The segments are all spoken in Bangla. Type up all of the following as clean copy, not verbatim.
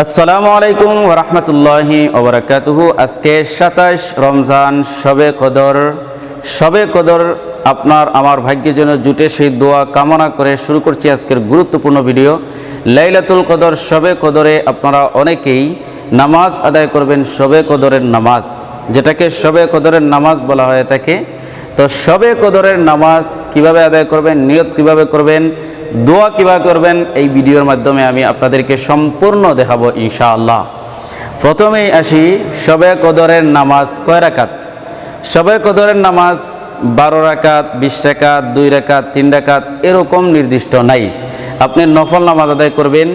আসসালামু আলাইকুম ওয়া রাহমাতুল্লাহি ওয়া বারাকাতুহু। আজকে 27 রমজান শবে কদর আপনার আমার ভাগ্যের জন্য জুটে সেই দোয়া কামনা করে শুরু করছি আজকের গুরুত্বপূর্ণ ভিডিও। লাইলাতুল কদর, শবে কদরে আপনারা অনেকেই নামাজ আদায় করবেন, শবে কদরের নামাজ, যেটাকে শবে কদরের নামাজ বলা হয়ে থাকে। তো শবে কদরের নামাজ কিভাবে আদায় করবেন, নিয়ত কিভাবে করবেন, দোয়া কিভাবে করবেন, এই ভিডিওর মাধ্যমে আমি আপনাদেরকে সম্পূর্ণ দেখাবো ইনশাআল্লাহ। প্রথমেই আসি, শবে কদরের নামাজ কয় রাকাত? শবে কদরের নামাজ 12 রাকাত, 20 রাকাত, 2 রাকাত, 3 রাকাত, এরকম নির্দিষ্ট নাই। আপনি নফল নামাজ আদায় করবেন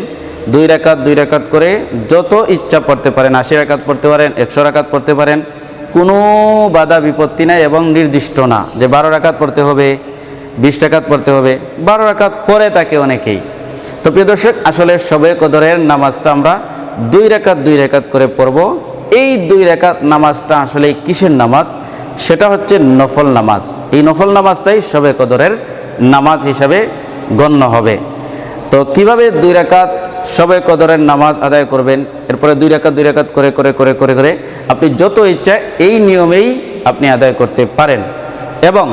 2 রাকাত 2 রাকাত করে, যত ইচ্ছা পড়তে পারেন, 80 রাকাত পড়তে পারেন, 100 রাকাত পড়তে পারেন, কোনো বাধা বিপত্তি নাই এবং নির্দিষ্ট না যে 12 রাকাত পড়তে হবে, 20 রাকাত পড়তে হবে। 12 রাকাত পরে থাকে অনেকেই। তো প্রিয় দর্শক, আসলে শবে কদরের নামাজটা আমরা 2 রাকাত 2 রাকাত করে পড়ব। এই 2 রাকাত নামাজটা আসলে কিসের নামাজ? সেটা হচ্ছে নফল নামাজ। এই নফল নামাজটাই শবে কদরের নামাজ হিসাবে গণ্য হবে। তো কিভাবে 2 রাকাত শবে কদরের নামাজ আদায় করবেন, এরপরে 2 রাকাত 2 রাকাত করে করে করে করে করে আপনি যত ইচ্ছা এই নিয়মেই আপনি আদায় করতে পারেন। এবং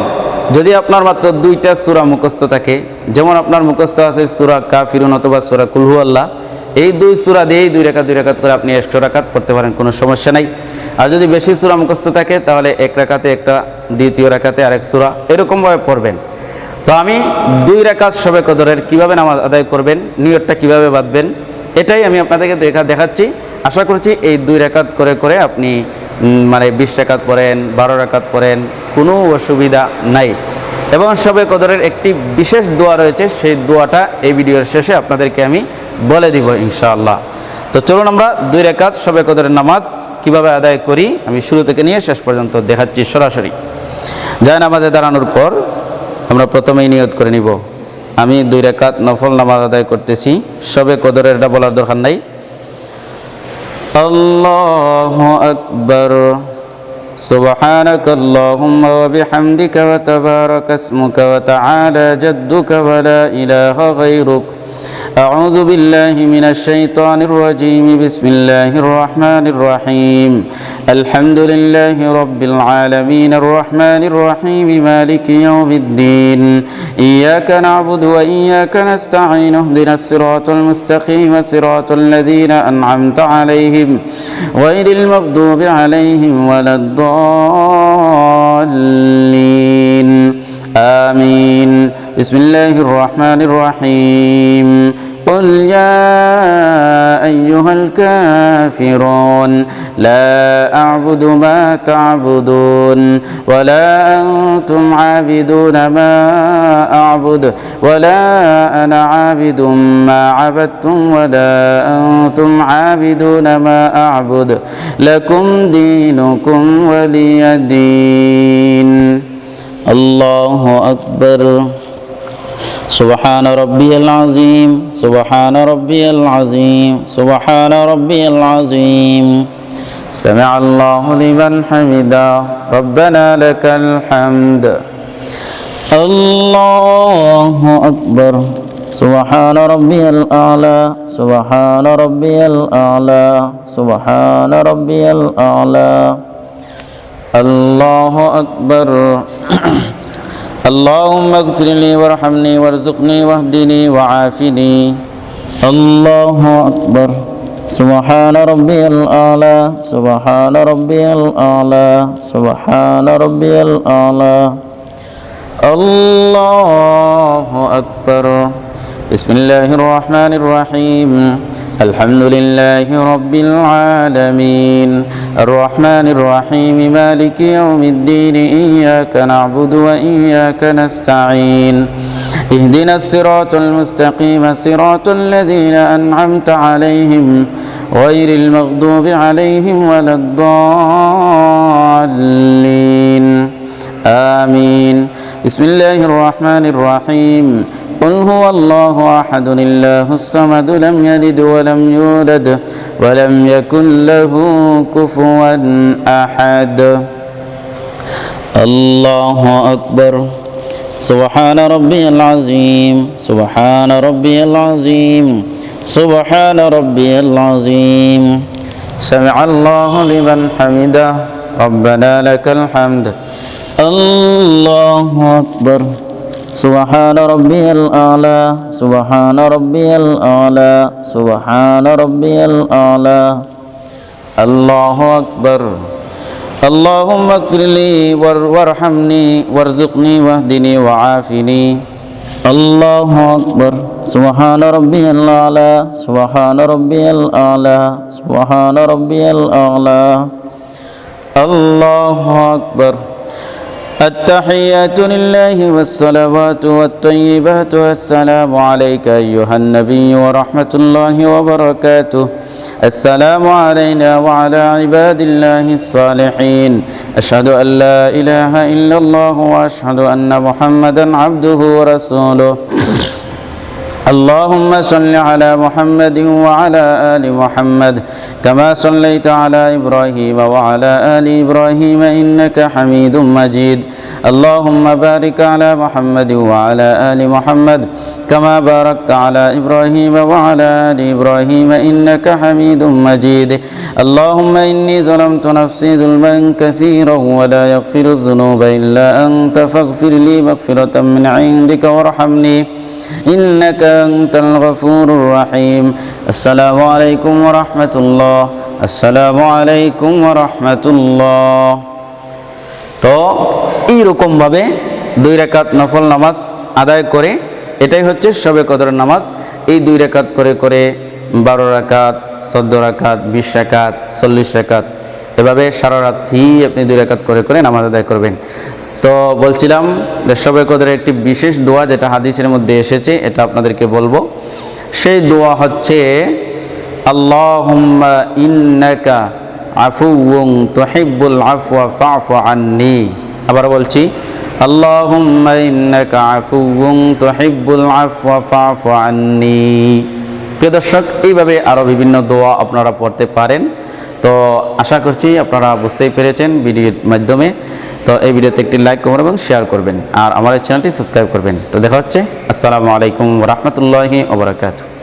যদি আপনার মাত্র 2টা সূরা মুখস্থ থাকে, যেমন আপনার মুখস্থ আছে সূরা কাফিরুন অথবা সূরা কুল হুয়াল্লাহ, এই 2 সূরা দিয়েই 2 রাকাত 2 রাকাত করে আপনি 100 রাকাত পড়তে পারেন, কোনো সমস্যা নাই। আর যদি বেশি সূরা মুখস্থ থাকে তাহলে 1 রাকাতে একটা, দ্বিতীয় রাকাতে আরেক সূরা, এরকমভাবে পড়বেন। তো আমি 2 রাকাত শবে কদরের কিভাবে নামাজ আদায় করবেন, নিয়তটা কিভাবে বাঁধবেন, এটাই আমি আপনাদেরকে দেখাচ্ছি। আশা করছি এই 2 রাকাত করে করে আপনি 20 রাকাত পড়েন, 12 রাকাত পড়েন, কোনো অসুবিধা নাই। এবং শবে কদরের একটি বিশেষ দোয়া রয়েছে, সেই দোয়াটা এই ভিডিওর শেষে আপনাদেরকে আমি বলে দিব ইনশাআল্লাহ। তো চলুন আমরা 2 রাকাত শবে কদরের নামাজ কিভাবে আদায় করি আমি শুরু থেকে নিয়ে শেষ পর্যন্ত দেখাচ্ছি সরাসরি। যায় নামাজে দাঁড়ানোর পর আমরা প্রথমেই নিয়ত করে নিব, আমি 2 রাকাত নফল নামাজ আদায় করতেছি। শবে কদরের এটা বলার দরকার নাই। আল্লাহু আকবার, সুবহানাকাল্লাহুম্মা ওয়া বিহামদিকা ওয়া তাবারাকা ইসমুকা ওয়া তাআলা জাদ্দুকা ওয়া লা ইলাহা গায়রুক। أعوذ بالله من الشيطان الرجيم. بسم الله الرحمن الرحيم. الحمد لله رب العالمين الرحمن الرحيم مالك يوم الدين. إياك نعبد وإياك نستعين. اهدنا الصراط المستقيم صراط الذين أنعمت عليهم غير المغضوب عليهم ولا الضالين. آمين. بسم الله الرحمن الرحيم. قل يا أيها الكافرون لا أعبد ما تعبدون ولا أنتم عابدون ما أعبد ولا أنا عابد ما عبدتم ولا أنتم عابدون ما أعبد لكم دينكم ولي دين. الله أكبر. سبحان ربي العظيم سبحان ربي العظيم سبحان ربي العظيم. سمع الله لمن حمده ربنا لك الحمد. الله أكبر. سبحان ربي الأعلى سبحان ربي الأعلى سبحان ربي الأعلى. الله أكبر. اللهم اغفر لي وارحمني وارزقني واهدني وعافني. الله أكبر. سبحان ربي الأعلى سبحان ربي الأعلى سبحان ربي الأعلى. الله أكبر. بسم الله الرحمن الرحيم. الحمد لله رب العالمين الرحمن الرحيم مالك يوم الدين. إياك نعبد وإياك نستعين. اهدنا الصراط المستقيم صراط الذين أنعمت عليهم غير المغضوب عليهم ولا الضالين. آمين. بسم الله الرحمن الرحيم. قل هو الله أحد الله الصمد لم يلد ولم يولد ولم يكن له كفوا أحد. الله أكبر. سبحان ربي العظيم سبحان ربي العظيم سبحان ربي العظيم سمع الله لمن حمده ربنا لك الحمد الله أكبر سبحان ربي الأعلى سبحان ربي الأعلى سبحان ربي الأعلى الله أكبر اللهم اغفر لي وارحمني وارزقني واهدني وعافني الله أكبر سبحان ربي الأعلى سبحان ربي الأعلى سبحان ربي الأعلى الله أكبر التحيات لله والصلوات والطيبات والسلام عليك أيها النبي ورحمة الله وبركاته السلام علينا وعلى عباد الله الصالحين أشهد أن لا إله إلا الله وأشهد أن محمدا عبده ورسوله اللهم صل على محمد وعلى آل محمد كما صليت على إبراهيم وعلى آل إبراهيم إنك حميد مجيد اللهم بارك على محمد وعلى آل محمد كما باركت على إبراهيم وعلى آل إبراهيم إنك حميد مجيد اللهم إني ظلمت نفسي ظلما كثيرا ولا يغفر الذنوب إلا أنت فاغفر لي مغفرة من عندك وارحمني إنك أنت الغفور الرحيم السلام عليكم ورحمة الله السلام عليكم ورحمة الله তো এইরকম ভাবে 2 রাকাত নফল নামাজ আদায় করে এটাই হচ্ছে শবে কদরের নামাজ। এই 2 রাকাত করে করে 12 রাকাত 14 রাকাত 20 রাকাত 40 রাকাত এভাবে সারা রাত্রি আপনি 2 রাকাত করে করে নামাজ আদায় করবেন। তো বলছিলাম যে শবে কদরের একটি বিশেষ দোয়া যেটা হাদিসের মধ্যে এসেছে, এটা আপনাদেরকে বলবো। সেই দোয়া হচ্ছে আল্লাহুম্মা ইন্নাকা আফুউন তুহিব্বুল আফওয়া ফা'ফু আন্নি। আবার বলছি আল্লাহুম্মা ইন্নাকা আফুউন তুহিব্বুল আফওয়া ফা'ফু আন্নি। প্রিয় দর্শক, এইভাবে আরও বিভিন্ন দোয়া আপনারা পড়তে পারেন। তো আশা করছি আপনারা বুঝতেই পেরেছেন ভিডিওর মাধ্যমে। তো এই ভিডিওতে একটি লাইক করবেন এবং শেয়ার করবেন, আর আমার এই চ্যানেলটি সাবস্ক্রাইব করবেন। তো দেখা হচ্ছে। আসসালামু আলাইকুম ওয়া রাহমাতুল্লাহি ওয়া বারাকাতুহু।